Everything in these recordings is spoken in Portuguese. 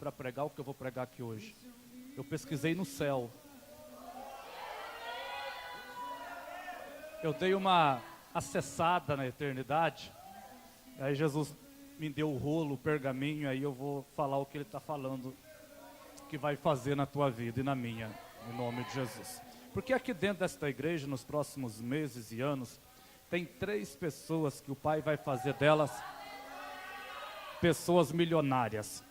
para pregar o que eu vou pregar aqui hoje. Eu pesquisei no céu. Eu dei uma acessada na eternidade. Aí Jesus me deu o rolo, o pergaminho, aí eu vou falar o que Ele está falando, que vai fazer na tua vida e na minha, em nome de Jesus. Porque aqui dentro desta igreja, nos próximos meses e anos, tem 3 pessoas que o Pai vai fazer delas pessoas milionárias.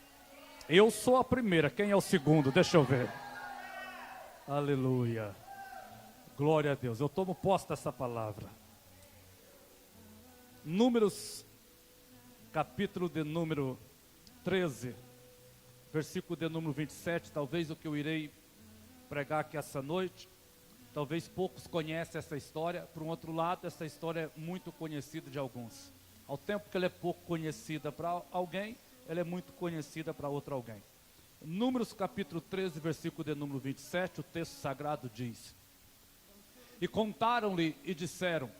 Eu sou a primeira, quem é o segundo? Deixa eu ver. Aleluia. Glória a Deus, eu tomo posse dessa palavra. Números, capítulo de número 13, versículo de número 27, talvez o que eu irei pregar aqui essa noite. Talvez poucos conhecem essa história. Por um outro lado, essa história é muito conhecida de alguns. Ao tempo que ela é pouco conhecida para alguém, ela é muito conhecida para outro alguém. Números capítulo 13, versículo de número 27, o texto sagrado diz: E contaram-lhe e disseram: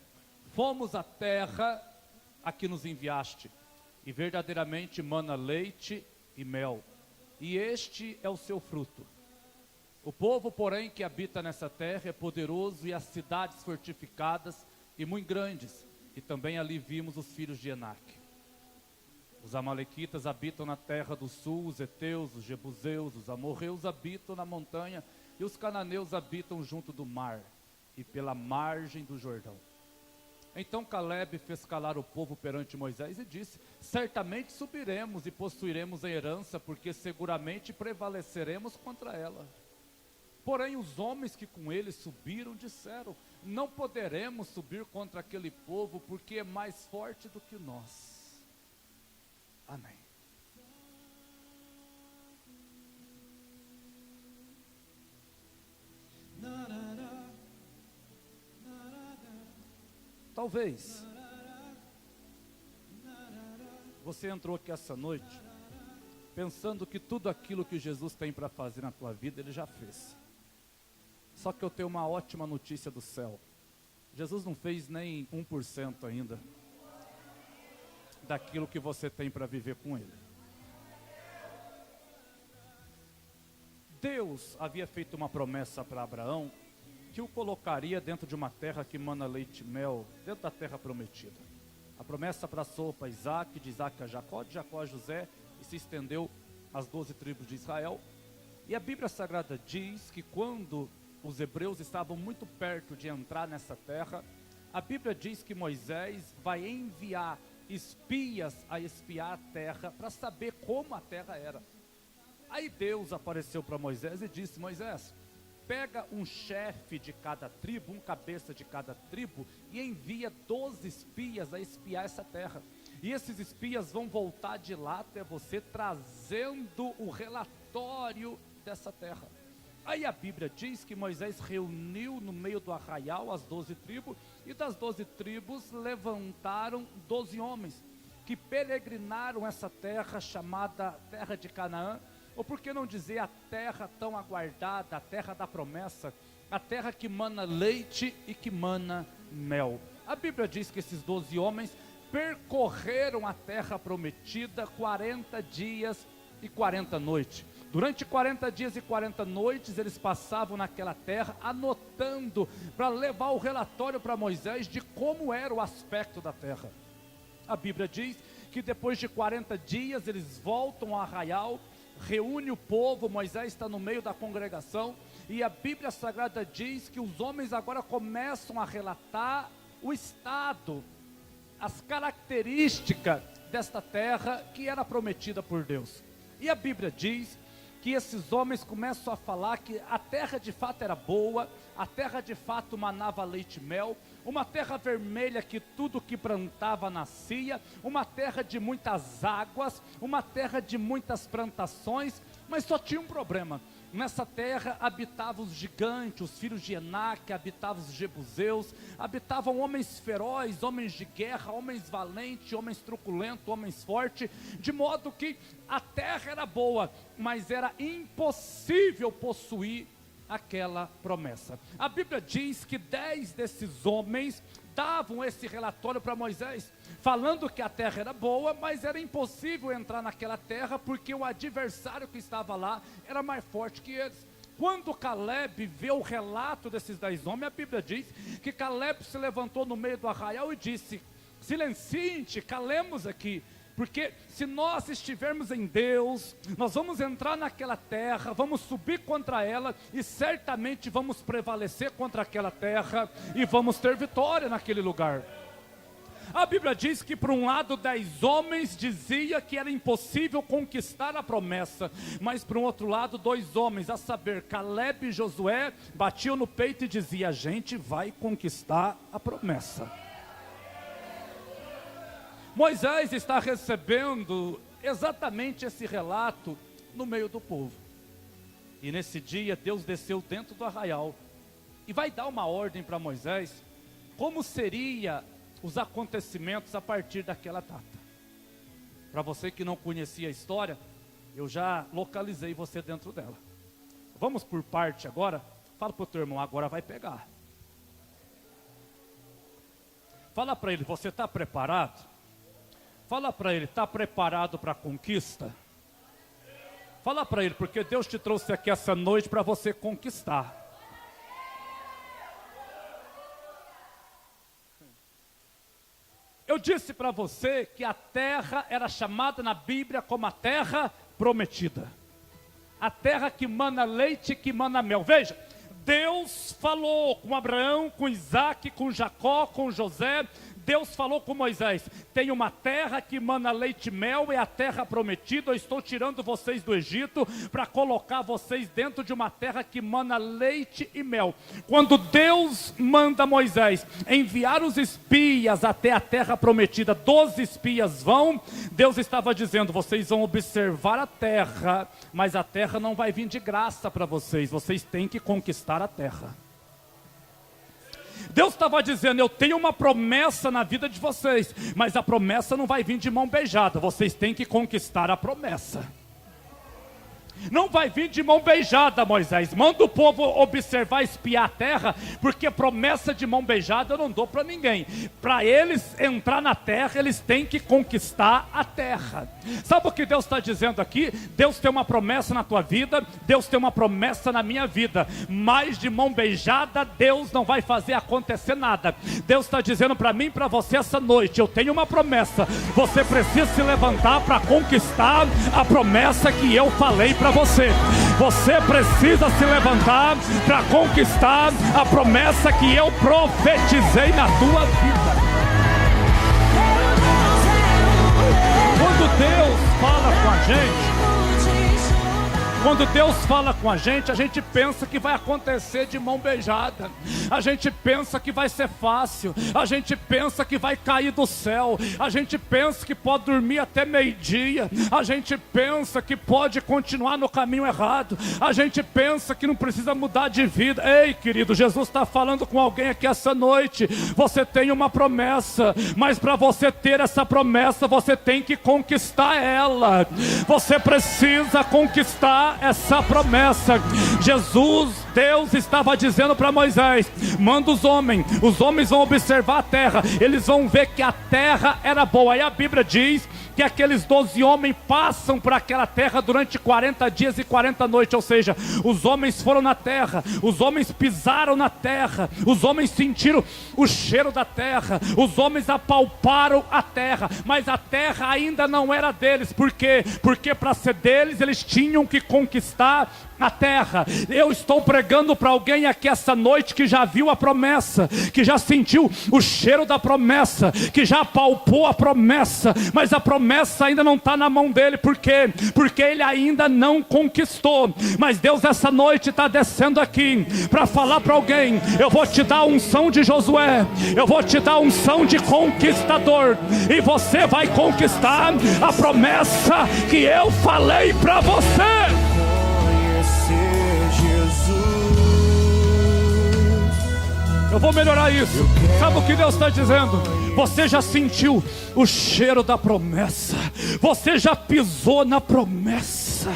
Fomos à terra a que nos enviaste, e verdadeiramente mana leite e mel, e este é o seu fruto. O povo, porém, que habita nessa terra é poderoso, e as cidades fortificadas e muito grandes, e também ali vimos os filhos de Enaque. Os amalequitas habitam na terra do sul, os heteus, os jebuseus, os amorreus habitam na montanha, e os cananeus habitam junto do mar, e pela margem do Jordão. Então Calebe fez calar o povo perante Moisés e disse: Certamente subiremos e possuiremos a herança, porque seguramente prevaleceremos contra ela. Porém os homens que com ele subiram disseram: Não poderemos subir contra aquele povo, porque é mais forte do que nós. Amém. Talvez você entrou aqui essa noite pensando que tudo aquilo que Jesus tem para fazer na tua vida, Ele já fez. Só que eu tenho uma ótima notícia do céu. Jesus não fez nem 1% ainda daquilo que você tem para viver com Ele. Deus havia feito uma promessa para Abraão, que o colocaria dentro de uma terra que mana leite e mel, dentro da terra prometida. A promessa passou para Isaac, de Isaac a Jacó, de Jacó a José, e se estendeu às 12 tribos de Israel. E a Bíblia Sagrada diz que quando os hebreus estavam muito perto de entrar nessa terra, a Bíblia diz que Moisés vai enviar espias a espiar a terra, para saber como a terra era. Aí Deus apareceu para Moisés e disse: Moisés, pega um chefe de cada tribo, um cabeça de cada tribo, e envia 12 espias a espiar essa terra. E esses espias vão voltar de lá até você, trazendo o relatório dessa terra. Aí a Bíblia diz que Moisés reuniu no meio do arraial as 12 tribos, e das 12 tribos levantaram 12 homens, que peregrinaram essa terra chamada terra de Canaã, ou por que não dizer a terra tão aguardada, a terra da promessa, a terra que mana leite e que mana mel. A Bíblia diz que esses 12 homens percorreram a terra prometida 40 dias e 40 noites. Durante 40 dias e 40 noites eles passavam naquela terra, anotando para levar o relatório para Moisés de como era o aspecto da terra. A Bíblia diz que depois de 40 dias eles voltam ao arraial, reúne o povo, Moisés está no meio da congregação, e a Bíblia Sagrada diz que os homens agora começam a relatar o estado, as características desta terra que era prometida por Deus. E a Bíblia diz que esses homens começam a falar que a terra de fato era boa, a terra de fato manava leite e mel, uma terra vermelha que tudo que plantava nascia, uma terra de muitas águas, uma terra de muitas plantações, mas só tinha um problema. Nessa terra habitavam os gigantes, os filhos de Enaque, habitavam os jebuseus, habitavam homens ferozes, homens de guerra, homens valentes, homens truculentos, homens fortes, de modo que a terra era boa, mas era impossível possuir aquela promessa. A Bíblia diz que 10 desses homens davam esse relatório para Moisés, falando que a terra era boa, mas era impossível entrar naquela terra, porque o adversário que estava lá era mais forte que eles. Quando Caleb vê o relato desses 10 homens, a Bíblia diz que Caleb se levantou no meio do arraial e disse: silenciem-te, calemos aqui, porque se nós estivermos em Deus, nós vamos entrar naquela terra, vamos subir contra ela e certamente vamos prevalecer contra aquela terra e vamos ter vitória naquele lugar. A Bíblia diz que por um lado 10 homens dizia que era impossível conquistar a promessa, mas por um outro lado 2 homens, a saber, Caleb e Josué, batiam no peito e diziam: a gente vai conquistar a promessa. Moisés está recebendo exatamente esse relato no meio do povo. E nesse dia Deus desceu dentro do arraial e vai dar uma ordem para Moisés, como seria os acontecimentos a partir daquela data. Para você que não conhecia a história, eu já localizei você dentro dela. Vamos por parte agora. Fala para o teu irmão: agora vai pegar. Fala para ele: você está preparado? Fala para ele: está preparado para a conquista? Fala para ele, porque Deus te trouxe aqui essa noite para você conquistar. Eu disse para você que a terra era chamada na Bíblia como a terra prometida. A terra que mana leite e que mana mel. Veja, Deus falou com Abraão, com Isaac, com Jacó, com José. Deus falou com Moisés: tem uma terra que mana leite e mel, é a terra prometida. Eu estou tirando vocês do Egito para colocar vocês dentro de uma terra que mana leite e mel. Quando Deus manda Moisés enviar os espias até a terra prometida, 12 espias vão, Deus estava dizendo: vocês vão observar a terra, mas a terra não vai vir de graça para vocês, vocês têm que conquistar a terra. Deus estava dizendo: eu tenho uma promessa na vida de vocês, mas a promessa não vai vir de mão beijada, vocês têm que conquistar a promessa. Não vai vir de mão beijada, Moisés. Manda o povo observar, espiar a terra, porque promessa de mão beijada eu não dou para ninguém. Para eles entrar na terra, eles têm que conquistar a terra. Sabe o que Deus está dizendo aqui? Deus tem uma promessa na tua vida, Deus tem uma promessa na minha vida, mas de mão beijada Deus não vai fazer acontecer nada. Deus está dizendo para mim e para você essa noite: eu tenho uma promessa, você precisa se levantar para conquistar a promessa que eu falei para você. Você precisa se levantar para conquistar a promessa que eu profetizei na tua vida. Quando Deus fala com a gente, a gente pensa que vai acontecer de mão beijada. A gente pensa que vai ser fácil. A gente pensa que vai cair do céu. A gente pensa que pode dormir até meio-dia. A gente pensa que pode continuar no caminho errado. A gente pensa que não precisa mudar de vida. Ei, querido, Jesus está falando com alguém aqui essa noite. Você tem uma promessa, mas para você ter essa promessa, você tem que conquistar ela. Você precisa conquistar essa promessa. Jesus, Deus estava dizendo para Moisés: manda os homens vão observar a terra, eles vão ver que a terra era boa. Aí a Bíblia diz que aqueles 12 homens passam por aquela terra durante 40 dias e 40 noites, ou seja, os homens foram na terra, os homens pisaram na terra, os homens sentiram o cheiro da terra, os homens apalparam a terra, mas a terra ainda não era deles. Por quê? Porque para ser deles, eles tinham que conquistar a terra. Eu estou pregando para alguém aqui essa noite que já viu a promessa, que já sentiu o cheiro da promessa, que já apalpou a promessa, mas a promessa ainda não está na mão dele. Por quê? Porque ele ainda não conquistou. Mas Deus essa noite está descendo aqui para falar para alguém: eu vou te dar a unção de Josué, eu vou te dar a unção de conquistador, e você vai conquistar a promessa que eu falei para você. Eu vou melhorar isso. Sabe o que Deus está dizendo? Você já sentiu o cheiro da promessa, você já pisou na promessa,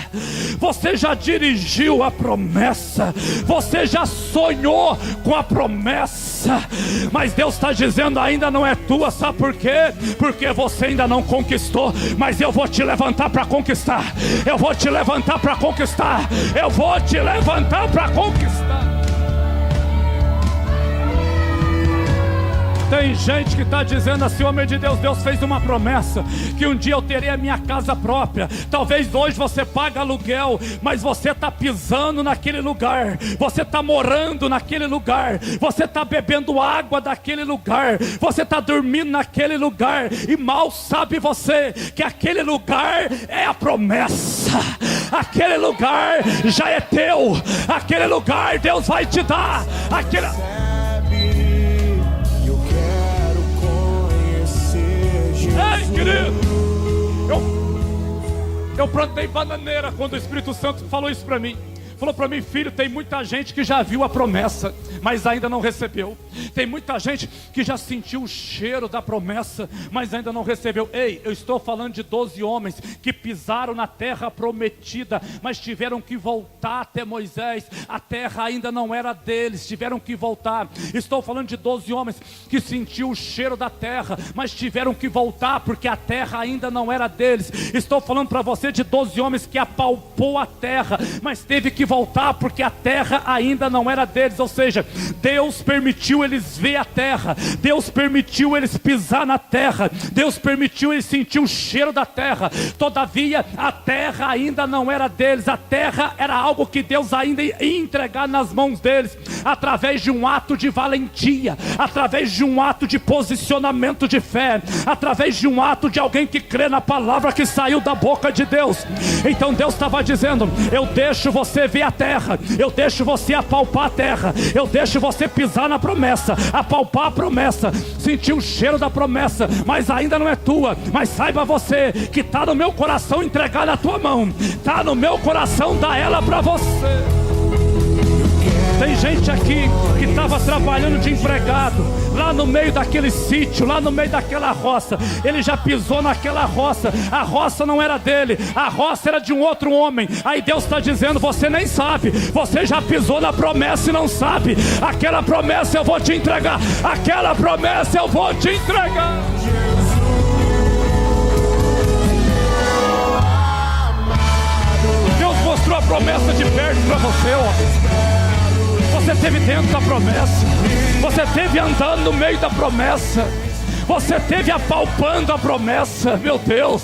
você já dirigiu a promessa, você já sonhou com a promessa. promessa, mas Deus está dizendo: ainda não é tua. Sabe por quê? Porque você ainda não conquistou, mas eu vou te levantar para conquistar. Eu vou te levantar para conquistar. Eu vou te levantar para conquistar. Tem gente que está dizendo assim: homem de Deus, Deus fez uma promessa que um dia eu terei a minha casa própria. Talvez hoje você paga aluguel, mas você está pisando naquele lugar, você está morando naquele lugar, você está bebendo água daquele lugar, você está dormindo naquele lugar, e mal sabe você que aquele lugar é a promessa. Aquele lugar já é teu, aquele lugar Deus vai te dar. Aquele... Ei, querido, eu plantei bananeira quando o Espírito Santo falou isso para mim. Falou para mim: filho, tem muita gente que já viu a promessa, mas ainda não recebeu. Tem muita gente que já sentiu o cheiro da promessa, mas ainda não recebeu. Ei, eu estou falando de 12 homens que pisaram na terra prometida, mas tiveram que voltar até Moisés. A terra ainda não era deles, tiveram que voltar. Estou falando de 12 homens que sentiu o cheiro da terra, mas tiveram que voltar porque a terra ainda não era deles. Estou falando para você de 12 homens que apalpou a terra, mas teve que voltar porque a terra ainda não era deles. Ou seja, Deus permitiu eles ver a terra, Deus permitiu eles pisar na terra, Deus permitiu eles sentir o cheiro da terra. Todavia a terra ainda não era deles. A terra era algo que Deus ainda ia entregar nas mãos deles, através de um ato de valentia, através de um ato de posicionamento de fé, através de um ato de alguém que crê na palavra que saiu da boca de Deus. Então Deus estava dizendo: eu deixo você ver a terra, eu deixo você apalpar a terra, eu deixo você pisar na promessa, apalpar a promessa, sentir o cheiro da promessa, mas ainda não é tua. Mas saiba você que está no meu coração entregar na tua mão, está no meu coração dar ela para você. Tem gente aqui que estava trabalhando de empregado, lá no meio daquele sítio, lá no meio daquela roça. Ele já pisou naquela roça, a roça não era dele, a roça era de um outro homem. Aí Deus está dizendo: você nem sabe, você já pisou na promessa e não sabe. Aquela promessa eu vou te entregar, aquela promessa eu vou te entregar. Deus mostrou a promessa de perto para você, ó. Você esteve dentro da promessa, você esteve andando no meio da promessa, você esteve apalpando a promessa. Meu Deus,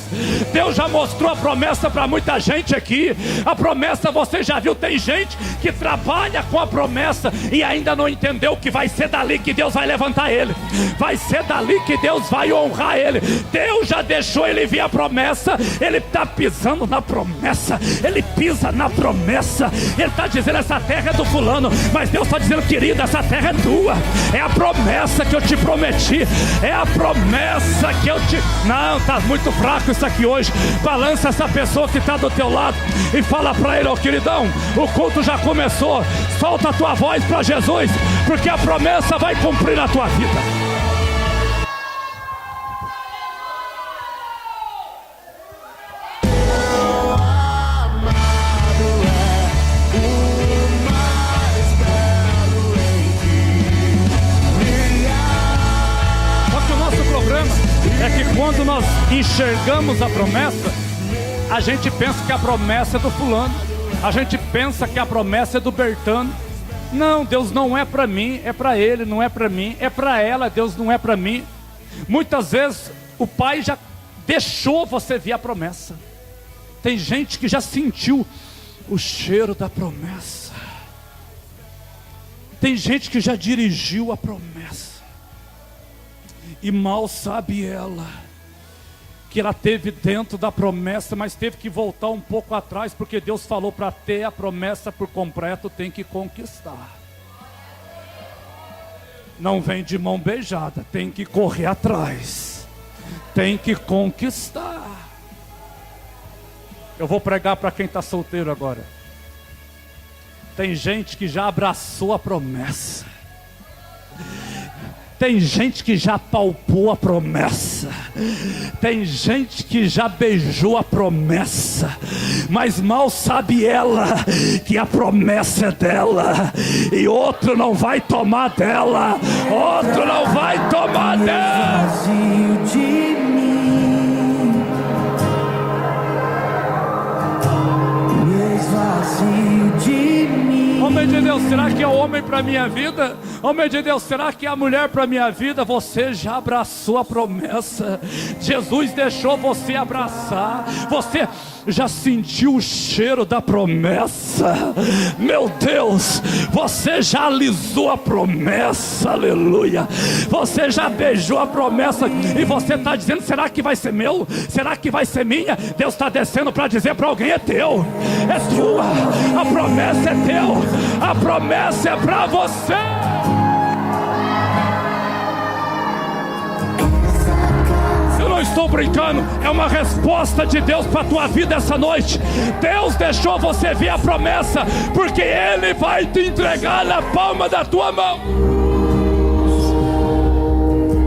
Deus já mostrou a promessa para muita gente aqui. A promessa você já viu. Tem gente que trabalha com a promessa e ainda não entendeu que vai ser dali que Deus vai levantar ele, vai ser dali que Deus vai honrar ele. Deus já deixou ele ver a promessa, ele está pisando na promessa, ele pisa na promessa. Ele está dizendo: essa terra é do fulano, mas Deus está dizendo: querida, essa terra é tua, é a promessa que eu te prometi, é a promessa que eu te... Não, está muito fraco isso aqui hoje. Balança essa pessoa que está do teu lado e fala para ele: ó, queridão, o culto já começou, solta a tua voz para Jesus, porque a promessa vai cumprir na tua vida. É que quando nós enxergamos a promessa, a gente pensa que a promessa é do fulano, a gente pensa que a promessa é do Bertano. Não, Deus não é para mim, é para ele, não é para mim, é para ela. Deus não é para mim. Muitas vezes o Pai já deixou você ver a promessa. Tem gente que já sentiu o cheiro da promessa. Tem gente que já dirigiu a promessa. E mal sabe ela que ela teve dentro da promessa, mas teve que voltar um pouco atrás, porque Deus falou: para ter a promessa por completo tem que conquistar. Não vem de mão beijada, tem que correr atrás, tem que conquistar. Eu vou pregar para quem está solteiro agora. Tem gente que já abraçou a promessa, Tem gente que já palpou a promessa, tem gente que já beijou a promessa, mas mal sabe ela que a promessa é dela, e outro não vai tomar dela, outro não vai tomar dela. Vazio de mim, me esvazio de mim. Homem de Deus, será que é o homem para minha vida? Homem de Deus, será que é a mulher para minha vida? Você já abraçou a promessa, Jesus deixou você abraçar, você já sentiu o cheiro da promessa, meu Deus, você já alisou a promessa, aleluia, você já beijou a promessa, e você está dizendo, será que vai ser meu? Será que vai ser minha? Deus está descendo para dizer para alguém, é teu, é tua, a promessa é teu, a promessa é para você. Não estou brincando, é uma resposta de Deus para a tua vida essa noite. Deus deixou você ver a promessa, porque Ele vai te entregar na palma da tua mão.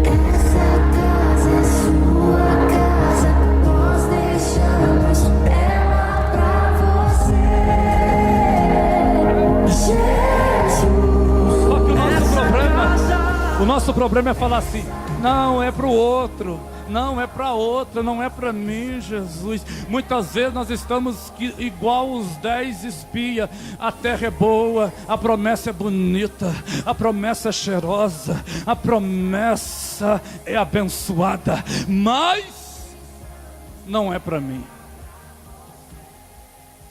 Essa casa é sua casa, nós deixamos ela pra você, Jesus. Só que o nosso problema é falar assim, não, é para o outro. Não é para outra, não é para mim, Jesus. Muitas vezes nós estamos igual os 10 espias. A terra é boa, a promessa é bonita, a promessa é cheirosa, a promessa é abençoada, mas não é para mim.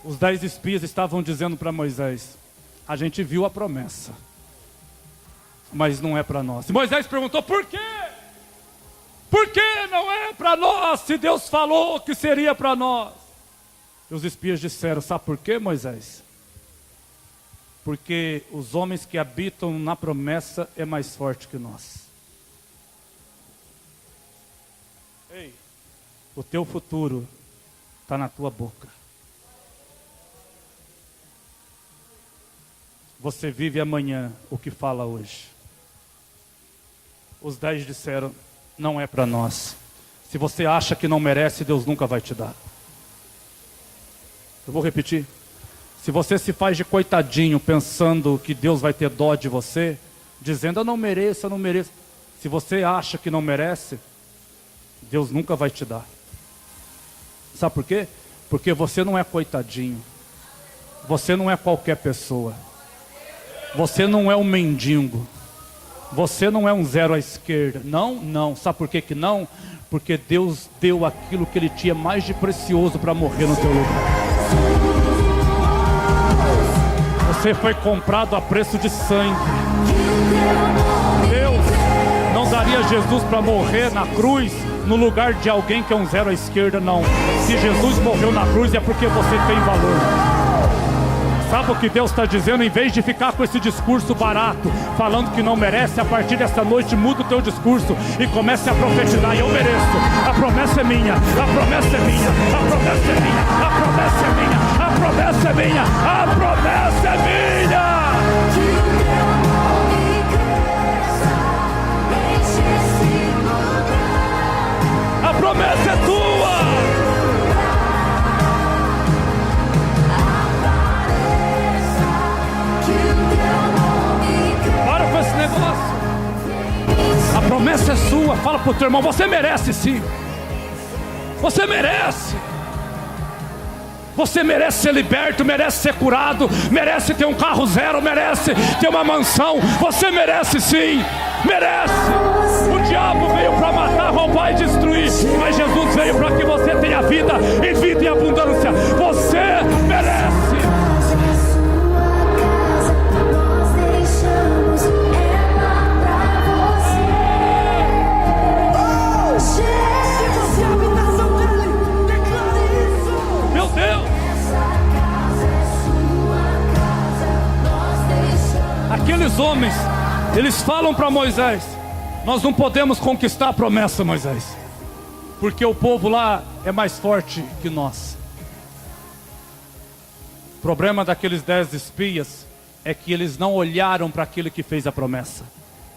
Os 10 espias estavam dizendo para Moisés, a gente viu a promessa, mas não é para nós. E Moisés perguntou, por quê? Por que não é para nós, se Deus falou que seria para nós? E os espias disseram, sabe por quê, Moisés? Porque os homens que habitam na promessa é mais forte que nós. Ei, o teu futuro está na tua boca. Você vive amanhã o que fala hoje. Os 10 disseram, não é para nós. Se você acha que não merece, Deus nunca vai te dar. Eu vou repetir. Se você se faz de coitadinho pensando que Deus vai ter dó de você, dizendo eu não mereço, eu não mereço. Se você acha que não merece, Deus nunca vai te dar. Sabe por quê? Porque você não é coitadinho. Você não é qualquer pessoa. Você não é um mendigo. Você não é um zero à esquerda. Não, não. Sabe por que não? Porque Deus deu aquilo que Ele tinha mais de precioso para morrer no teu lugar. Você foi comprado a preço de sangue. Deus não daria Jesus para morrer na cruz no lugar de alguém que é um zero à esquerda, não. Se Jesus morreu na cruz é porque você tem valor. Sabe o que Deus está dizendo? Em vez de ficar com esse discurso barato, falando que não merece, a partir dessa noite muda o teu discurso e comece a profetizar. Eu mereço, a promessa é minha, a promessa é minha, a promessa é minha, a promessa é minha, a promessa é minha, a promessa é minha. Que o teu nome cresça, enche esse lugar. A promessa é tua. A promessa é sua. Fala pro teu irmão, você merece sim. Você merece. Você merece ser liberto, merece ser curado, merece ter um carro zero, merece ter uma mansão. Você merece sim. Merece. O diabo veio para matar, roubar e destruir, mas Jesus veio para que você tenha vida e vida em abundância. Você merece. Aqueles homens, eles falam para Moisés, nós não podemos conquistar a promessa, Moisés, porque o povo lá é mais forte que nós. O problema daqueles 10 espias é que eles não olharam para aquele que fez a promessa.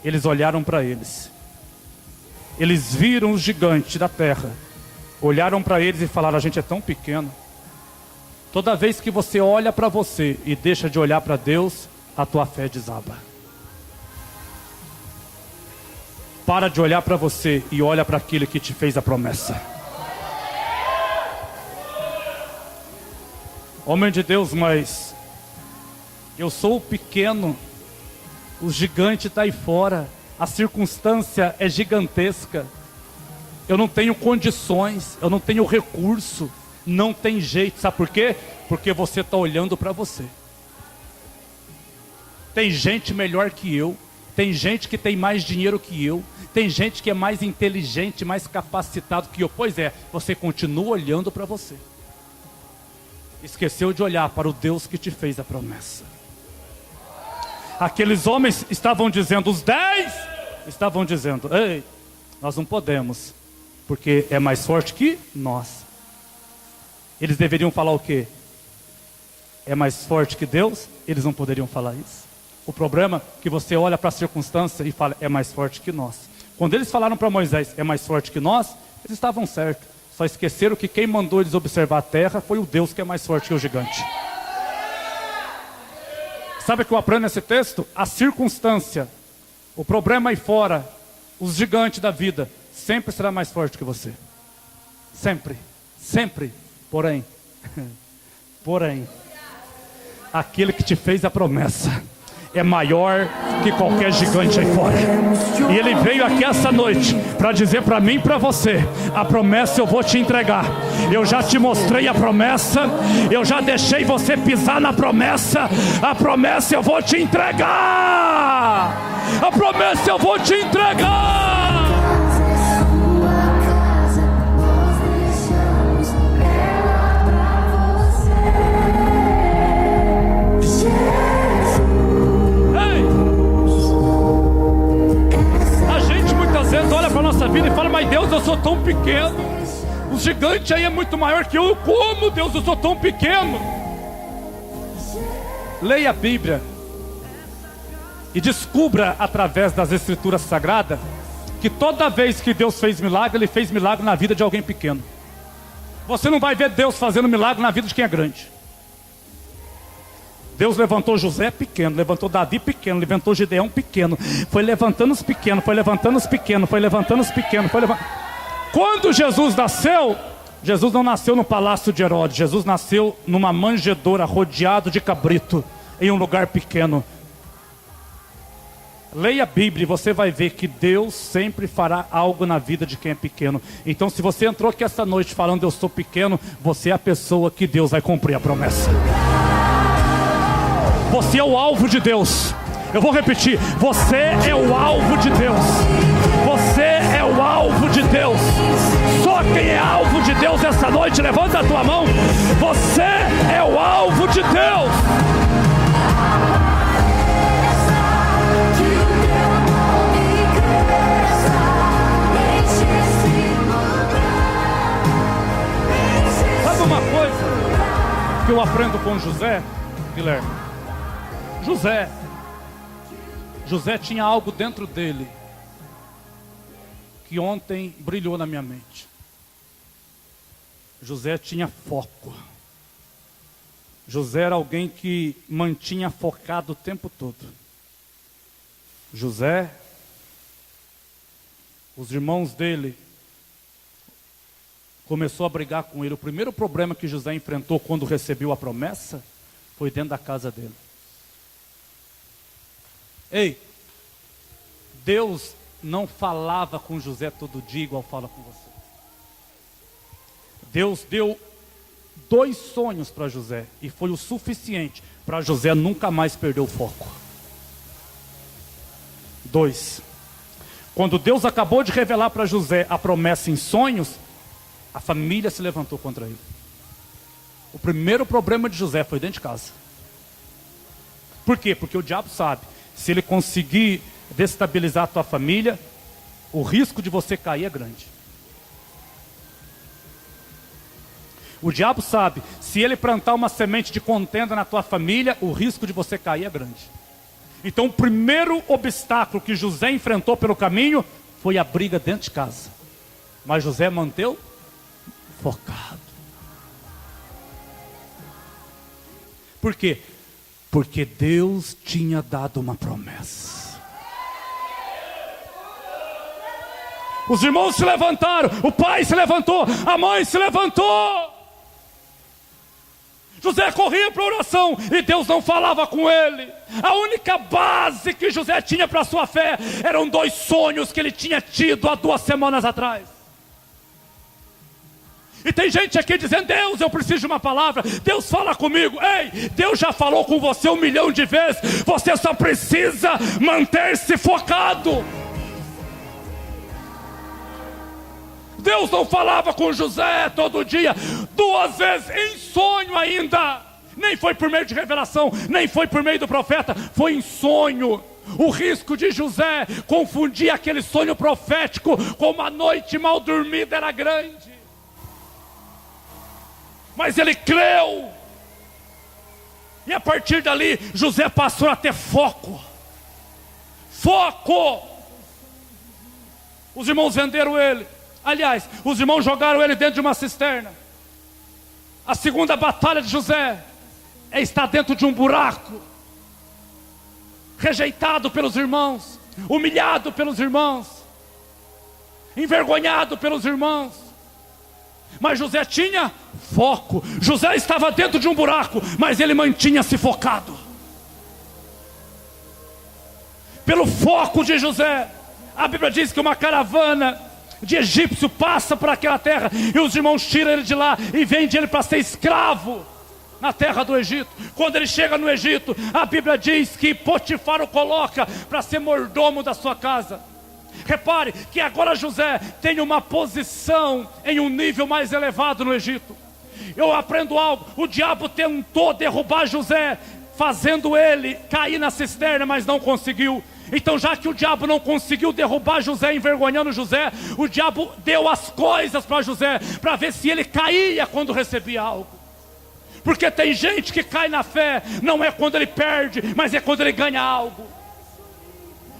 eles olharam para eles. Eles viram o gigante da terra. Olharam para eles e falaram: a gente é tão pequeno. Toda vez que você olha para você e deixa de olhar para Deus, a tua fé desaba. Para de olhar para você e olha para aquele que te fez a promessa. Homem de Deus, mas eu sou pequeno, o gigante está aí fora, a circunstância é gigantesca, eu não tenho condições, eu não tenho recurso, não tem jeito. Sabe por quê? Porque você está olhando para você. Tem gente melhor que eu, tem gente que tem mais dinheiro que eu, tem gente que é mais inteligente, mais capacitado que eu. Pois é, você continua olhando para você. Esqueceu de olhar para o Deus que te fez a promessa. Aqueles homens estavam dizendo, os 10 estavam dizendo: ei, nós não podemos, porque é mais forte que nós. Eles deveriam falar o quê? É mais forte que Deus? Eles não poderiam falar isso. O problema é que você olha para a circunstância e fala: é mais forte que nós. Quando eles falaram para Moisés: é mais forte que nós, eles estavam certos. Só esqueceram que quem mandou eles observar a terra foi o Deus que é mais forte que o gigante. Sabe o que eu aprendo nesse texto? A circunstância, o problema aí fora, os gigantes da vida, sempre será mais forte que você. Sempre, sempre. Porém, aquele que te fez a promessa é maior que qualquer gigante aí fora. E ele veio aqui essa noite para dizer para mim e para você: a promessa eu vou te entregar. Eu já te mostrei a promessa, eu já deixei você pisar na promessa. A promessa eu vou te entregar. A promessa eu vou te entregar. Sua casa, nós deixamos ela pra você. A gente muitas vezes olha para a nossa vida e fala: mas Deus, eu sou tão pequeno, o gigante aí é muito maior que eu. Como, Deus, eu sou tão pequeno? Leia a Bíblia e descubra através das Escrituras Sagradas que toda vez que Deus fez milagre, Ele fez milagre na vida de alguém pequeno. Você não vai ver Deus fazendo milagre na vida de quem é grande. Deus levantou José pequeno, levantou Davi pequeno, levantou Gideão pequeno, foi levantando os pequenos, foi levantando os pequenos, foi levantando os pequenos, foi levantando. Quando Jesus nasceu, Jesus não nasceu no palácio de Herodes, Jesus nasceu numa manjedoura rodeado de cabrito, em um lugar pequeno. Leia a Bíblia e você vai ver que Deus sempre fará algo na vida de quem é pequeno. Então, se você entrou aqui essa noite falando: eu sou pequeno, você é a pessoa que Deus vai cumprir a promessa. Você é o alvo de Deus. Eu vou repetir: você é o alvo de Deus. Você é o alvo de Deus. Só quem é alvo de Deus essa noite, levanta a tua mão. Você é o alvo de Deus. Sabe uma coisa que eu aprendo com José, Guilherme? José tinha algo dentro dele que ontem brilhou na minha mente. José tinha foco. José era alguém que mantinha focado o tempo todo. José, os irmãos dele começou a brigar com ele. O primeiro problema que José enfrentou quando recebeu a promessa foi dentro da casa dele. Ei, Deus não falava com José todo dia igual fala com você. Deus deu 2 sonhos para José e foi o suficiente para José nunca mais perder o foco. 2. Quando Deus acabou de revelar para José a promessa em sonhos, a família se levantou contra ele. O primeiro problema de José foi dentro de casa. Por quê? Porque o diabo sabe: se ele conseguir destabilizar a tua família, o risco de você cair é grande. O diabo sabe: se ele plantar uma semente de contenda na tua família, o risco de você cair é grande. Então o primeiro obstáculo que José enfrentou pelo caminho foi a briga dentro de casa. Mas José manteve focado. Por quê? Porque Deus tinha dado uma promessa. Os irmãos se levantaram, o pai se levantou, a mãe se levantou. José corria para a oração e Deus não falava com ele. A única base que José tinha para a sua fé eram 2 sonhos que ele tinha tido há 2 semanas atrás. E tem gente aqui dizendo: Deus, eu preciso de uma palavra. Deus fala comigo. Ei, Deus já falou com você 1 milhão de vezes. Você só precisa manter-se focado. Deus não falava com José todo dia, 2 vezes em sonho ainda. Nem foi por meio de revelação, nem foi por meio do profeta, foi em sonho. O risco de José confundir aquele sonho profético com uma noite mal dormida era grande. Mas ele creu. E a partir dali, José passou a ter foco. Foco! Os irmãos venderam ele. Aliás, os irmãos jogaram ele dentro de uma cisterna. A segunda batalha de José é estar dentro de um buraco. Rejeitado pelos irmãos. Humilhado pelos irmãos. Envergonhado pelos irmãos. Mas José tinha foco. José estava dentro de um buraco, mas ele mantinha-se focado. Pelo foco de José, a Bíblia diz que uma caravana de egípcio passa por aquela terra e os irmãos tiram ele de lá e vendem ele para ser escravo na terra do Egito. Quando ele chega no Egito, a Bíblia diz que Potifar o coloca para ser mordomo da sua casa. Repare que agora José tem uma posição em um nível mais elevado no Egito. Eu aprendo algo: o diabo tentou derrubar José, fazendo ele cair na cisterna, mas não conseguiu. Então, já que o diabo não conseguiu derrubar José, envergonhando José, o diabo deu as coisas para José, para ver se ele caía quando recebia algo. Porque tem gente que cai na fé, não é quando ele perde, mas é quando ele ganha algo.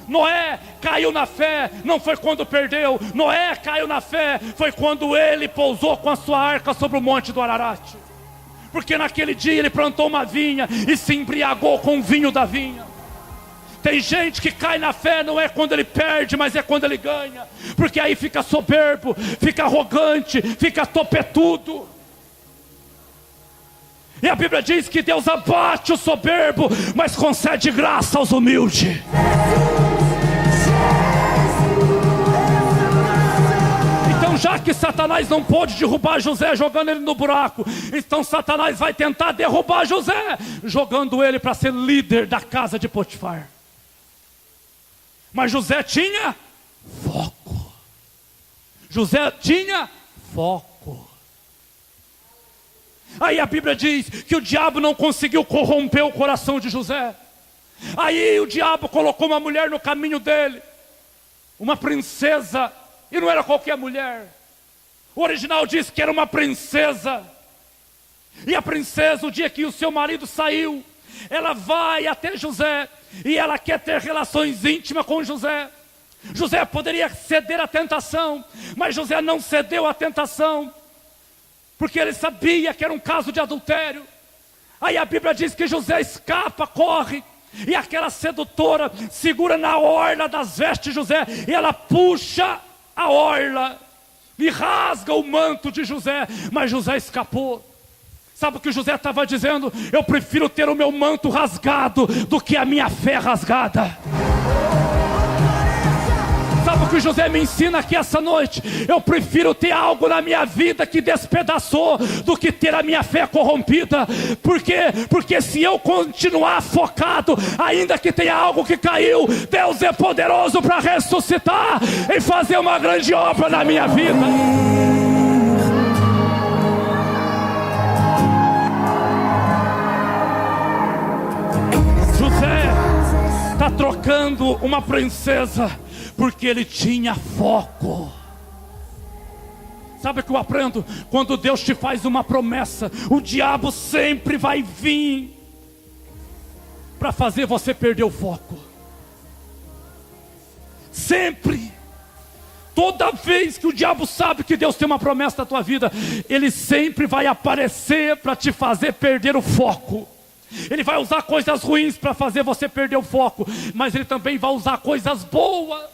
Noé caiu na fé, não foi quando perdeu. Noé caiu na fé, foi quando ele pousou com a sua arca sobre o monte do Ararat. Porque naquele dia ele plantou uma vinha e se embriagou com o vinho da vinha. Tem gente que cai na fé, não é quando ele perde, mas é quando ele ganha. Porque aí fica soberbo, fica arrogante, fica topetudo. E a Bíblia diz que Deus abate o soberbo, mas concede graça aos humildes. Então, já que Satanás não pôde derrubar José jogando ele no buraco, então Satanás vai tentar derrubar José jogando ele para ser líder da casa de Potifar. Mas José tinha foco. José tinha foco. Aí a Bíblia diz que o diabo não conseguiu corromper o coração de José. Aí o diabo colocou uma mulher no caminho dele, uma princesa, e não era qualquer mulher. O original diz que era uma princesa. E a princesa, o dia que o seu marido saiu, ela vai até José e ela quer ter relações íntimas com José. José poderia ceder à tentação, mas José não cedeu à tentação, porque ele sabia que era um caso de adultério. Aí a Bíblia diz que José escapa, corre, e aquela sedutora segura na orla das vestes de José, e ela puxa a orla e rasga o manto de José, mas José escapou. Sabe o que José estava dizendo? Eu prefiro ter o meu manto rasgado do que a minha fé rasgada. Sabe o que José me ensina aqui essa noite? Eu prefiro ter algo na minha vida que despedaçou do que ter a minha fé corrompida. Por quê? Porque se eu continuar focado, ainda que tenha algo que caiu, Deus é poderoso para ressuscitar e fazer uma grande obra na minha vida. Está trocando uma princesa porque ele tinha foco. Sabe o que eu aprendo? Quando Deus te faz uma promessa, o diabo sempre vai vir para fazer você perder o foco. Sempre. Toda vez que o diabo sabe que Deus tem uma promessa na tua vida, ele sempre vai aparecer para te fazer perder o foco. Ele vai usar coisas ruins para fazer você perder o foco, mas ele também vai usar coisas boas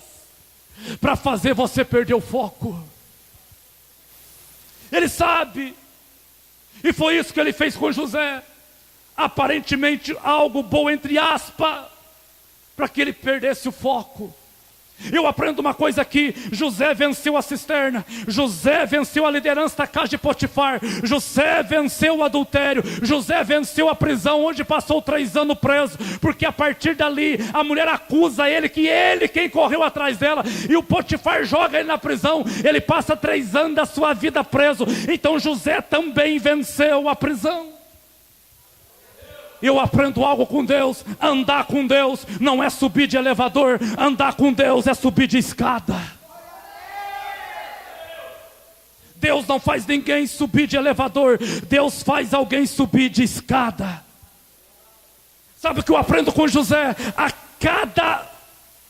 para fazer você perder o foco. Ele sabe, e foi isso que ele fez com José. Aparentemente algo bom, entre aspas, para que ele perdesse o foco. Eu aprendo uma coisa aqui: José venceu a cisterna, José venceu a liderança da casa de Potifar, José venceu o adultério, José venceu a prisão, onde passou 3 anos preso, porque a partir dali a mulher acusa ele, que ele quem correu atrás dela, e o Potifar joga ele na prisão, ele passa 3 anos da sua vida preso. Então José também venceu a prisão. Eu aprendo algo com Deus: andar com Deus não é subir de elevador, andar com Deus é subir de escada. Deus não faz ninguém subir de elevador, Deus faz alguém subir de escada. Sabe o que eu aprendo com José? A cada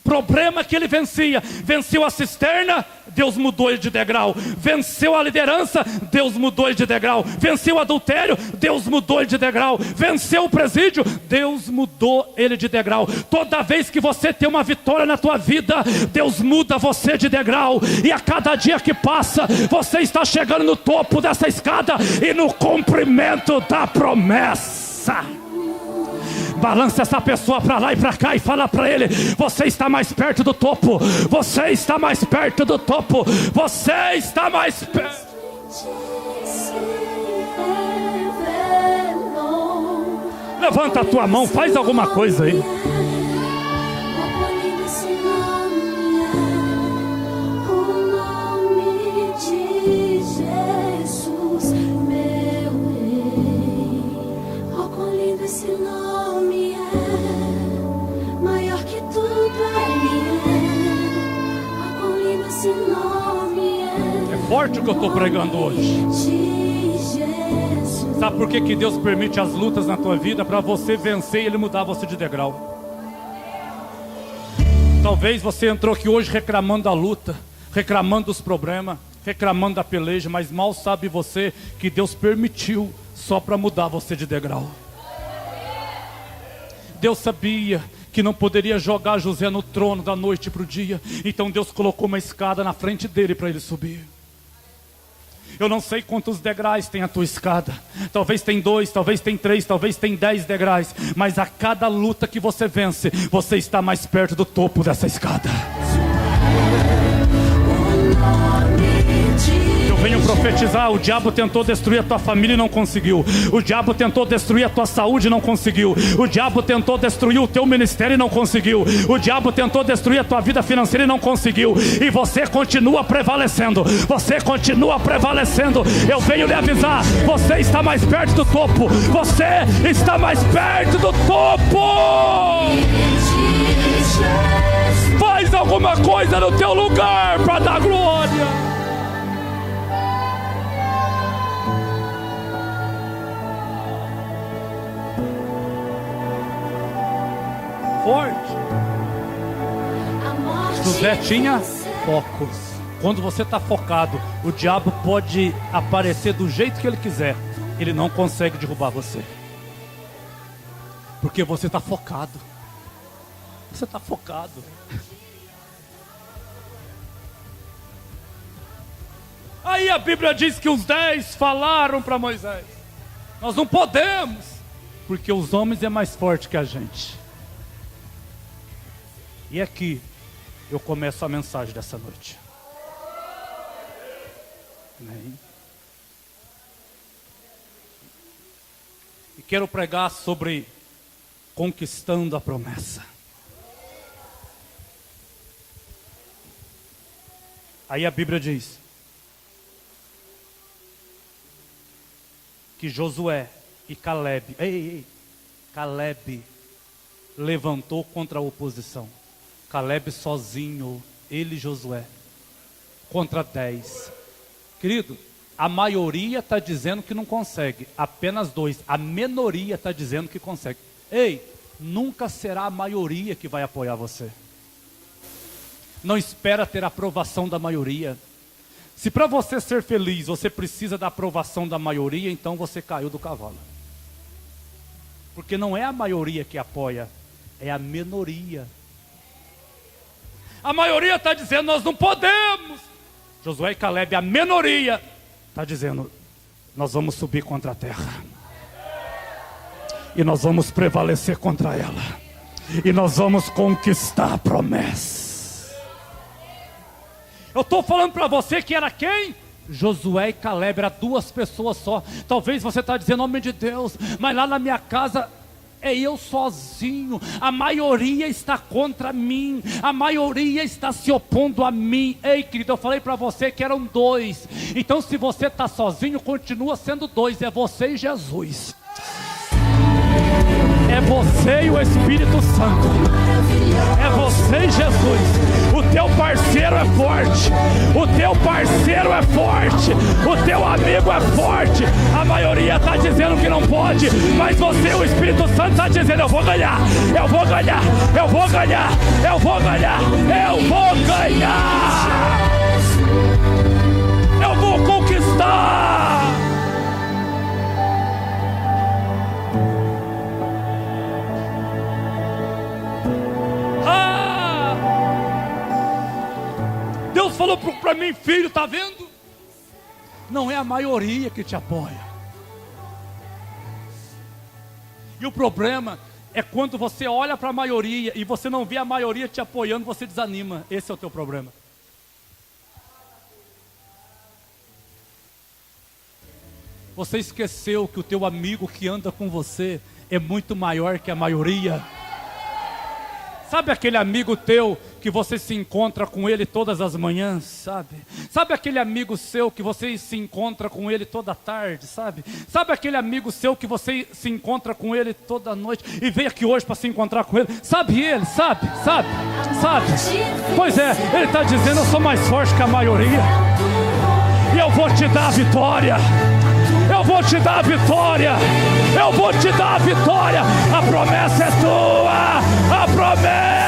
problema que ele venceu a cisterna, Deus mudou ele de degrau. Venceu a liderança, Deus mudou ele de degrau. Venceu o adultério, Deus mudou ele de degrau. Venceu o presídio, Deus mudou ele de degrau. Toda vez que você tem uma vitória na tua vida, Deus muda você de degrau. E a cada dia que passa, você está chegando no topo dessa escada e no cumprimento da promessa. Balança essa pessoa para lá e para cá e fala para ele: você está mais perto do topo, você está mais perto do topo, você está mais perto. Levanta a tua mão, faz alguma coisa aí. É forte o que eu estou pregando hoje. Sabe por que Deus permite as lutas na tua vida? Para você vencer e Ele mudar você de degrau. Talvez você entrou aqui hoje reclamando da luta, reclamando dos problemas, reclamando da peleja, mas mal sabe você que Deus permitiu só para mudar você de degrau. Deus sabia que não poderia jogar José no trono da noite para o dia, então Deus colocou uma escada na frente dele para ele subir. Eu não sei quantos degraus tem a tua escada. Talvez tem 2, talvez tem 3, talvez tem 10 degraus. Mas a cada luta que você vence, você está mais perto do topo dessa escada. Eu venho profetizar: o diabo tentou destruir a tua família e não conseguiu. O diabo tentou destruir a tua saúde e não conseguiu. O diabo tentou destruir o teu ministério e não conseguiu. O diabo tentou destruir a tua vida financeira e não conseguiu. E você continua prevalecendo. Você continua prevalecendo. Eu venho lhe avisar: você está mais perto do topo. Você está mais perto do topo. Faz alguma coisa no teu lugar para dar glória. Forte. José tinha foco. Quando você está focado, o diabo pode aparecer do jeito que ele quiser, ele não consegue derrubar você, porque você está focado. Você está focado. Aí a Bíblia diz que os 10 falaram para Moisés: nós não podemos, porque os homens é mais forte que a gente. E aqui eu começo a mensagem dessa noite. Amém. E quero pregar sobre conquistando a promessa. Aí a Bíblia diz que Josué e Caleb, Caleb levantou contra a oposição. Caleb sozinho, ele e Josué, contra 10. Querido, a maioria está dizendo que não consegue, apenas 2. A minoria está dizendo que consegue. Ei, nunca será a maioria que vai apoiar você. Não espera ter a aprovação da maioria. Se para você ser feliz, você precisa da aprovação da maioria, então você caiu do cavalo. Porque não é a maioria que apoia, é a minoria. A maioria está dizendo, nós não podemos. Josué e Caleb, a minoria, está dizendo, nós vamos subir contra a terra. E nós vamos prevalecer contra ela. E nós vamos conquistar a promessa. Eu estou falando para você que era quem? Josué e Caleb, era duas pessoas só. Talvez você está dizendo, homem de Deus, mas lá na minha casa é eu sozinho. A maioria está contra mim. A maioria está se opondo a mim. Ei, querido, eu falei para você que eram dois. Então se você está sozinho, continua sendo dois. É você e Jesus. É você e o Espírito Santo. É você e Jesus. O teu parceiro é forte. O teu parceiro é forte. O teu amigo é forte. A maioria está dizendo que não pode, mas você, o Espírito Santo, está dizendo, eu vou ganhar. Eu vou ganhar. Eu vou ganhar. Eu vou ganhar. Eu vou ganhar. Eu vou conquistar. Deus falou para mim, filho, tá vendo? Não é a maioria que te apoia. E o problema é quando você olha para a maioria e você não vê a maioria te apoiando, você desanima. Esse é o teu problema. Você esqueceu que o teu amigo que anda com você é muito maior que a maioria. Sabe aquele amigo teu que você se encontra com ele todas as manhãs, sabe? Sabe aquele amigo seu que você se encontra com ele toda tarde, sabe? Sabe aquele amigo seu que você se encontra com ele toda noite e veio aqui hoje para se encontrar com ele? Sabe ele? Sabe? Pois é, ele está dizendo, eu sou mais forte que a maioria. E eu vou te dar a vitória. Eu vou te dar a vitória. Eu vou te dar a vitória. A promessa é tua. A promessa.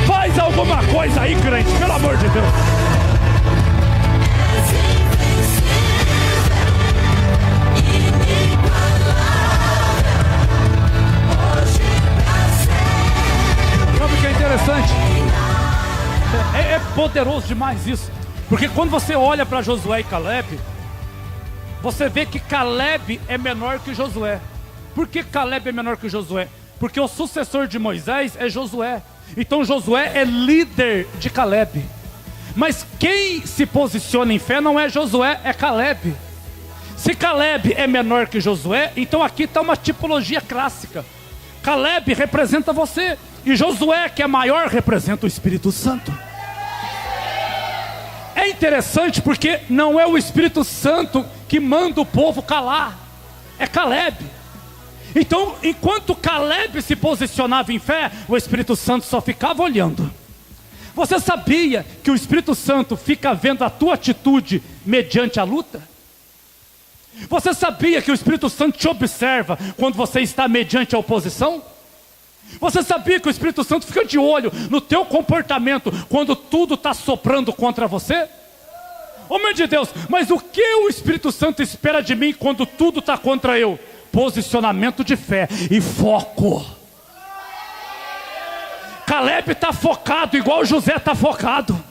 Faz alguma coisa aí, crente, pelo amor de Deus. Sabe o que é interessante? É poderoso demais isso. Porque quando você olha para Josué e Caleb, você vê que Caleb é menor que Josué. Por que Caleb é menor que Josué? Porque o sucessor de Moisés é Josué. Então Josué é líder de Caleb. Mas quem se posiciona em fé não é Josué, é Caleb. Se Caleb é menor que Josué, então aqui está uma tipologia clássica. Caleb representa você. E Josué, que é maior, representa o Espírito Santo. É interessante porque não é o Espírito Santo que manda o povo calar. É Caleb. Então, enquanto Caleb se posicionava em fé, o Espírito Santo só ficava olhando. Você sabia que o Espírito Santo fica vendo a tua atitude mediante a luta? Você sabia que o Espírito Santo te observa quando você está mediante a oposição? Você sabia que o Espírito Santo fica de olho no teu comportamento quando tudo está soprando contra você? Homem de Deus, mas o que o Espírito Santo espera de mim quando tudo está contra eu? Posicionamento de fé e foco. Caleb está focado igual José está focado.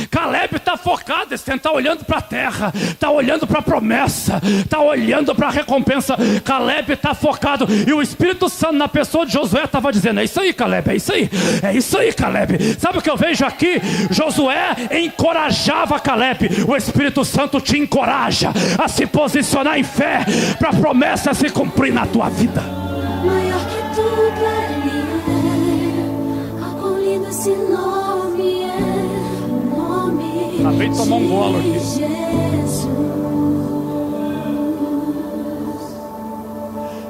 Caleb está focado, ele está olhando para a terra, está olhando para a promessa, está olhando para a recompensa. Caleb está focado, e o Espírito Santo na pessoa de Josué estava dizendo, é isso aí, Caleb, é isso aí, Caleb. Sabe o que eu vejo aqui? Josué encorajava Caleb. O Espírito Santo te encoraja a se posicionar em fé para a promessa se cumprir na tua vida. Maior que tudo é, acolhido esse nome é. Acabei de tomar um golo aqui.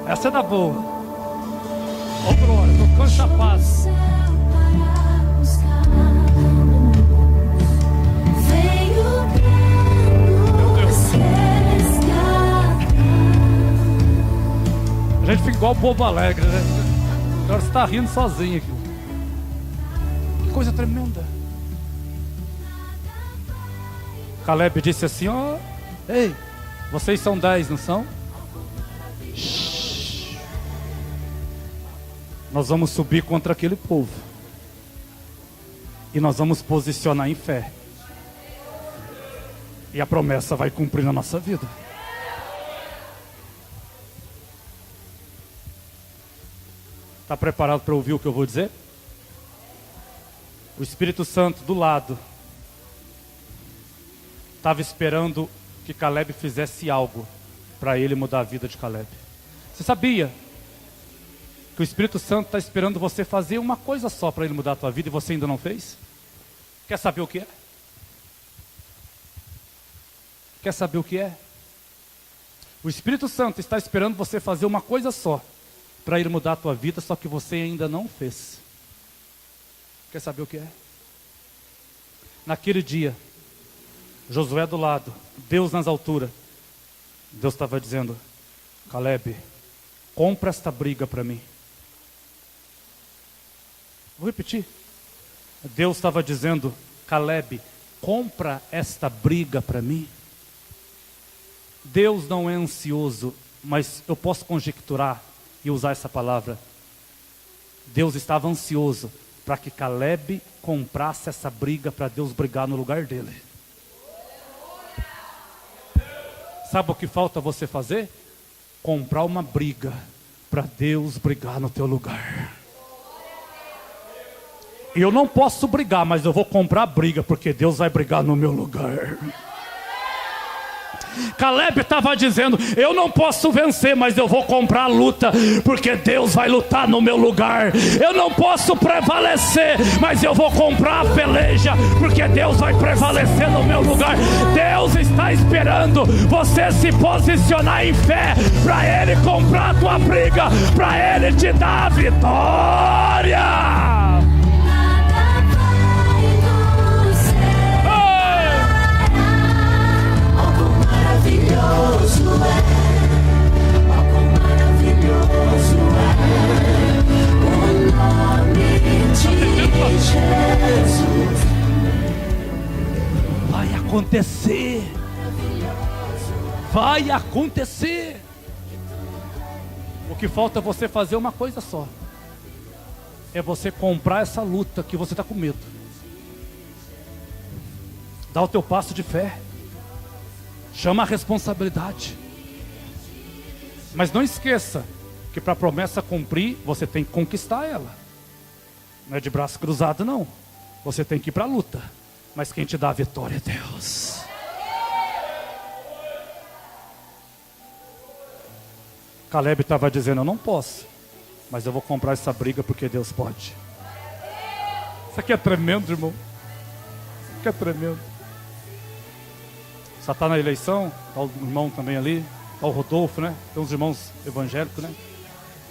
Essa é da boa. Ô glória, tocando chapado. igual bobo alegre, né? Agora você está rindo sozinho aqui. Que coisa tremenda. Caleb disse assim, ó, ei, vocês são 10, não são? Shhh. Nós vamos subir contra aquele povo. E nós vamos posicionar em fé. E a promessa vai cumprir na nossa vida. Está preparado para ouvir o que eu vou dizer? O Espírito Santo do lado estava esperando que Caleb fizesse algo para ele mudar a vida de Caleb. Você sabia que o Espírito Santo está esperando você fazer uma coisa só para ele mudar a tua vida e você ainda não fez? Quer saber o que é? Quer saber o que é? O Espírito Santo está esperando você fazer uma coisa só para ele mudar a tua vida, só que você ainda não fez. Quer saber o que é? Naquele dia, Josué do lado, Deus nas alturas, Deus estava dizendo, Caleb, compra esta briga para mim. Vou repetir. Deus estava dizendo, Caleb, compra esta briga para mim. Deus não é ansioso, mas eu posso conjecturar e usar essa palavra. Deus estava ansioso para que Caleb comprasse essa briga para Deus brigar no lugar dele. Sabe o que falta você fazer? Comprar uma briga para Deus brigar no teu lugar. E eu não posso brigar, mas eu vou comprar a briga, porque Deus vai brigar no meu lugar. Caleb estava dizendo, eu não posso vencer, mas eu vou comprar a luta, porque Deus vai lutar no meu lugar. Eu não posso prevalecer, mas eu vou comprar a peleja, porque Deus vai prevalecer no meu lugar. Deus está esperando você se posicionar em fé, para Ele comprar a tua briga, para Ele te dar a vitória. Maravilhoso é o nome de Jesus. Vai acontecer. Vai acontecer. O que falta é você fazer uma coisa só. É você comprar essa luta que você está com medo. Dá o teu passo de fé. Chama a responsabilidade. Mas não esqueça que para a promessa cumprir, você tem que conquistar ela. Não é de braço cruzado, não. Você tem que ir para a luta. Mas quem te dá a vitória é Deus. Caleb estava dizendo, eu não posso, mas eu vou comprar essa briga porque Deus pode. Isso aqui é tremendo, irmão. Isso aqui é tremendo. Só está na eleição, está o irmão também ali, está o Rodolfo, né? Tem uns irmãos evangélicos, né?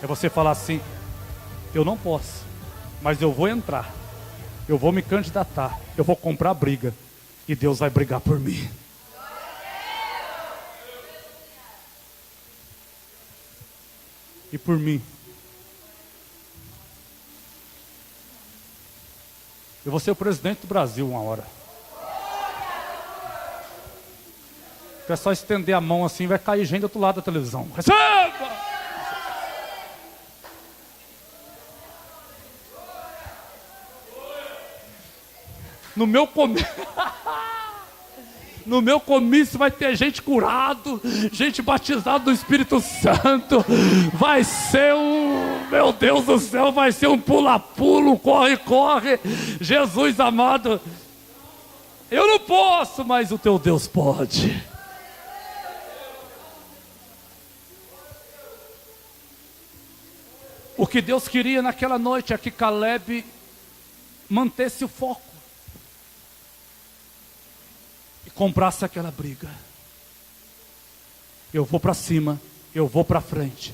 É você falar assim, eu não posso, mas eu vou entrar, eu vou me candidatar, eu vou comprar a briga, e Deus vai brigar por mim. E por mim. Eu vou ser o presidente do Brasil uma hora. É só estender a mão assim, vai cair gente do outro lado da televisão. Receba! No meu comício vai ter gente curado, gente batizada do Espírito Santo. Vai ser meu Deus do céu, vai ser um pula-pulo, corre-corre. Jesus amado, eu não posso, mas o teu Deus pode. O que Deus queria naquela noite é que Caleb mantesse o foco e comprasse aquela briga. Eu vou para cima, eu vou para frente.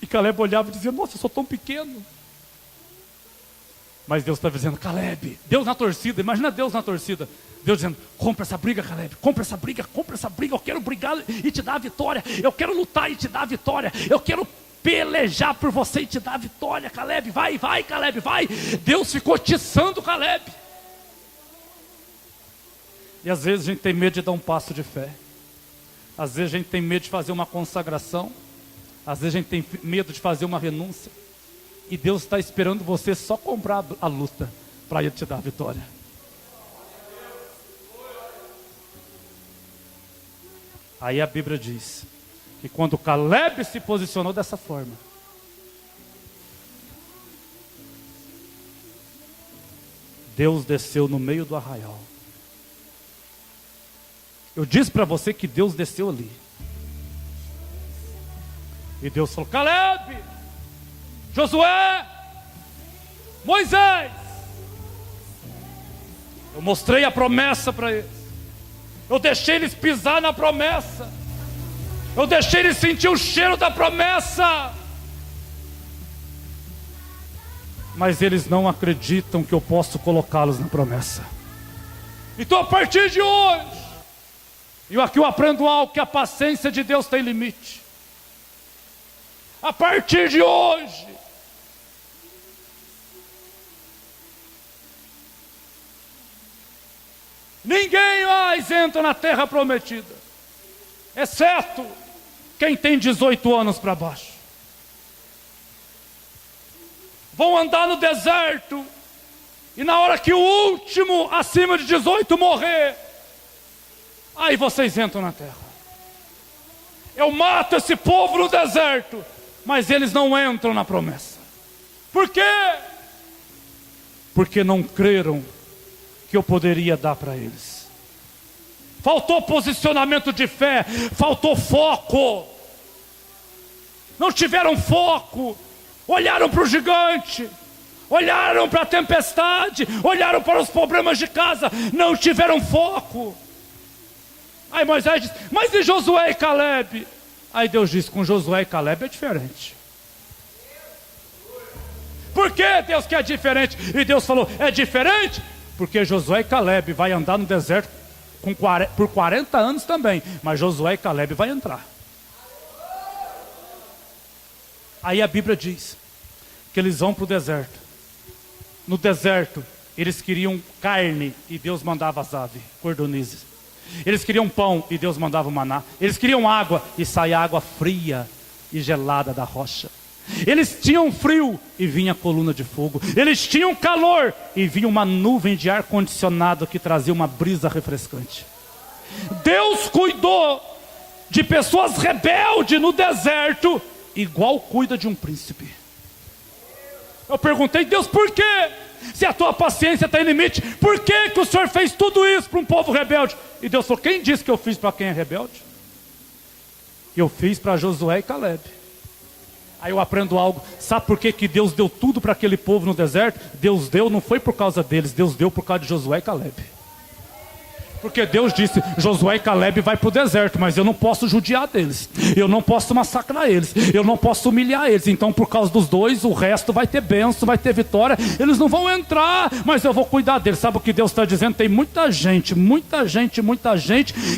E Caleb olhava e dizia, nossa, eu sou tão pequeno. Mas Deus estava dizendo, Caleb, Deus na torcida, imagina Deus na torcida. Deus dizendo, compra essa briga, Caleb, compra essa briga, eu quero brigar e te dar a vitória. Eu quero lutar e te dar a vitória. Eu quero pelejar por você e te dar a vitória. Caleb, vai, Caleb, vai. Deus ficou tiçando Caleb. E às vezes a gente tem medo de dar um passo de fé. Às vezes a gente tem medo de fazer uma consagração. Às vezes a gente tem medo de fazer uma renúncia. E Deus está esperando você só comprar a luta para Ele te dar a vitória. Aí a Bíblia diz que quando Caleb se posicionou dessa forma, Deus desceu no meio do arraial. Eu disse para você que Deus desceu ali. E Deus falou: Caleb, Josué, Moisés. Eu mostrei a promessa para eles. Eu deixei eles pisar na promessa. Eu deixei eles sentir o cheiro da promessa. Mas eles não acreditam que eu posso colocá-los na promessa. Então a partir de hoje, aqui eu aprendo algo, que a paciência de Deus tem limite. A partir de hoje, ninguém mais entra na terra prometida, exceto quem tem 18 anos para baixo. Vão andar no deserto, e na hora que o último acima de 18 morrer, aí vocês entram na terra. Eu mato esse povo no deserto, mas eles não entram na promessa. Por quê? Porque não creram que eu poderia dar para eles. Faltou posicionamento de fé, faltou foco. Não tiveram foco. Olharam para o gigante, olharam para a tempestade, olharam para os problemas de casa, não tiveram foco. Aí Moisés disse: mas e Josué e Caleb? Aí Deus disse: com Josué e Caleb é diferente. Por que Deus quer diferente? E Deus falou: é diferente porque Josué e Caleb vai andar no deserto por 40 anos também, mas Josué e Caleb vai entrar. Aí a Bíblia diz que eles vão para o deserto. No deserto eles queriam carne e Deus mandava as aves, cordonizes. Eles queriam pão e Deus mandava o maná. Eles queriam água e saía água fria e gelada da rocha. Eles tinham frio e vinha coluna de fogo. Eles tinham calor e vinha uma nuvem de ar condicionado que trazia uma brisa refrescante. Deus cuidou de pessoas rebeldes no deserto igual cuida de um príncipe. Eu perguntei: Deus, por quê? Se a tua paciência tem limite, por que que o Senhor fez tudo isso para um povo rebelde? E Deus falou: quem disse que eu fiz para quem é rebelde? Eu fiz para Josué e Caleb. Aí eu aprendo algo. Sabe por que que Deus deu tudo para aquele povo no deserto? Deus deu, não foi por causa deles, Deus deu por causa de Josué e Caleb. Porque Deus disse: Josué e Caleb vai para o deserto, mas eu não posso judiar deles, eu não posso massacrar eles, eu não posso humilhar eles. Então por causa dos dois, o resto vai ter bênção, vai ter vitória. Eles não vão entrar, mas eu vou cuidar deles. Sabe o que Deus está dizendo? Tem muita gente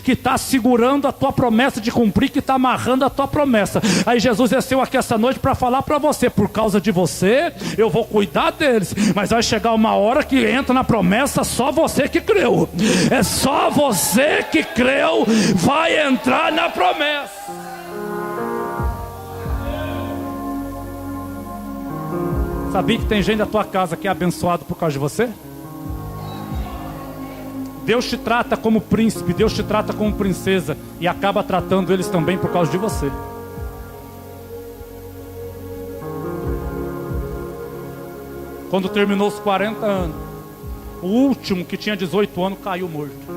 que está segurando a tua promessa de cumprir, que está amarrando a tua promessa. Aí Jesus desceu aqui essa noite para falar para você: por causa de você, eu vou cuidar deles, mas vai chegar uma hora que entra na promessa só você que creu. É só você que creu vai entrar na promessa. Sabia que tem gente da tua casa que é abençoado por causa de você? Deus te trata como príncipe, Deus te trata como princesa, e acaba tratando eles também por causa de você. Quando terminou os 40 anos, o último, que tinha 18 anos, caiu morto.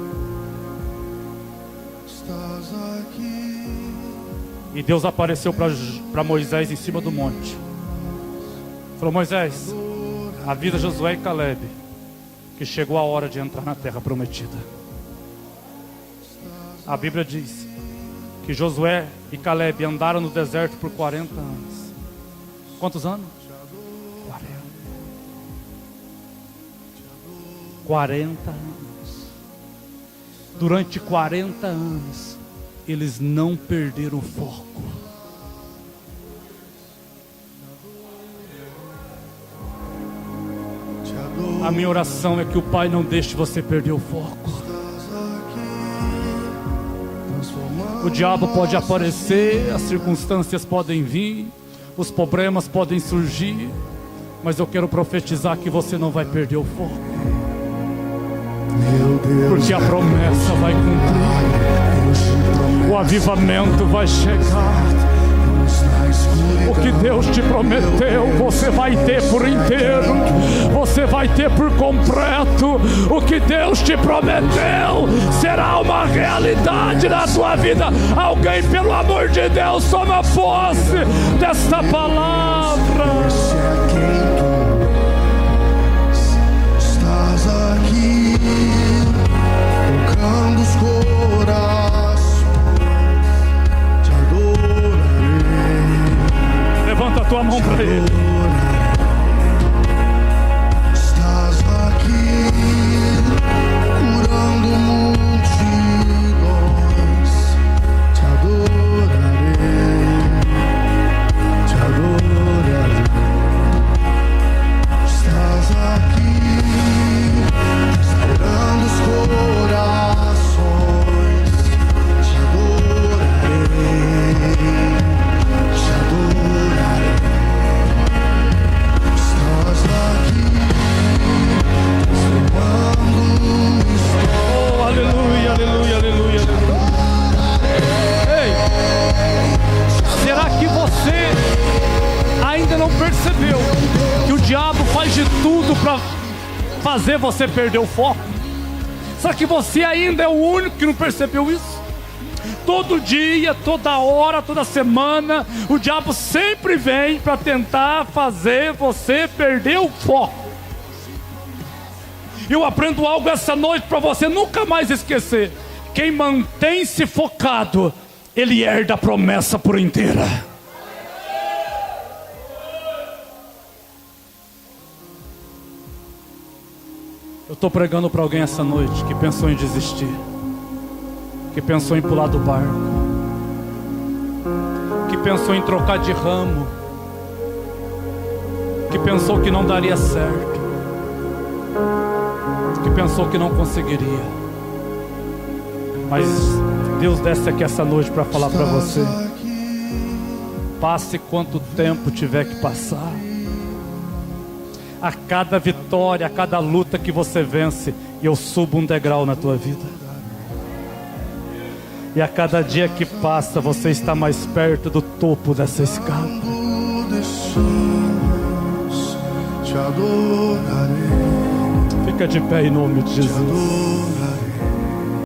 E Deus apareceu para Moisés em cima do monte. Falou: Moisés, avisa Josué e Caleb que chegou a hora de entrar na terra prometida. A Bíblia diz que Josué e Caleb andaram no deserto por 40 anos. Quantos anos? 40 anos. Durante 40 anos eles não perderam o foco. A minha oração é que o Pai não deixe você perder o foco. O diabo pode aparecer, as circunstâncias podem vir, os problemas podem surgir, mas eu quero profetizar que você não vai perder o foco, porque a promessa vai cumprir, o avivamento vai chegar. O que Deus te prometeu, você vai ter por inteiro, você vai ter por completo. O que Deus te prometeu será uma realidade na tua vida. Alguém, pelo amor de Deus, toma posse desta palavra. Estás aqui, tocando os corações, te adorarei. Levanta a tua mão para Ele. Estás aqui, curando multidões, te adorarei, te adorarei. Estás aqui, esperando os corações, te adorarei, te adorarei. Estás aqui, transformando histórias. Oh, aleluia, aleluia, aleluia, aleluia. Ei, será que você ainda não percebeu que o diabo faz de tudo para fazer você perder o foco? Será que você ainda é o único que não percebeu isso? Todo dia, toda hora, toda semana, o diabo sempre vem para tentar fazer você perder o foco. Eu aprendo algo essa noite para você nunca mais esquecer. Quem mantém-se focado, ele herda a promessa por inteira. Eu estou pregando para alguém essa noite que pensou em desistir, que pensou em pular do barco, que pensou em trocar de ramo, que pensou que não daria certo, que pensou que não conseguiria. Mas Deus desce aqui essa noite para falar para você: passe quanto tempo tiver que passar. A cada vitória, a cada luta que você vence, eu subo um degrau na tua vida. E a cada dia que passa, você está mais perto do topo dessa escada. Te adorarei, Fica de pé em nome de Jesus.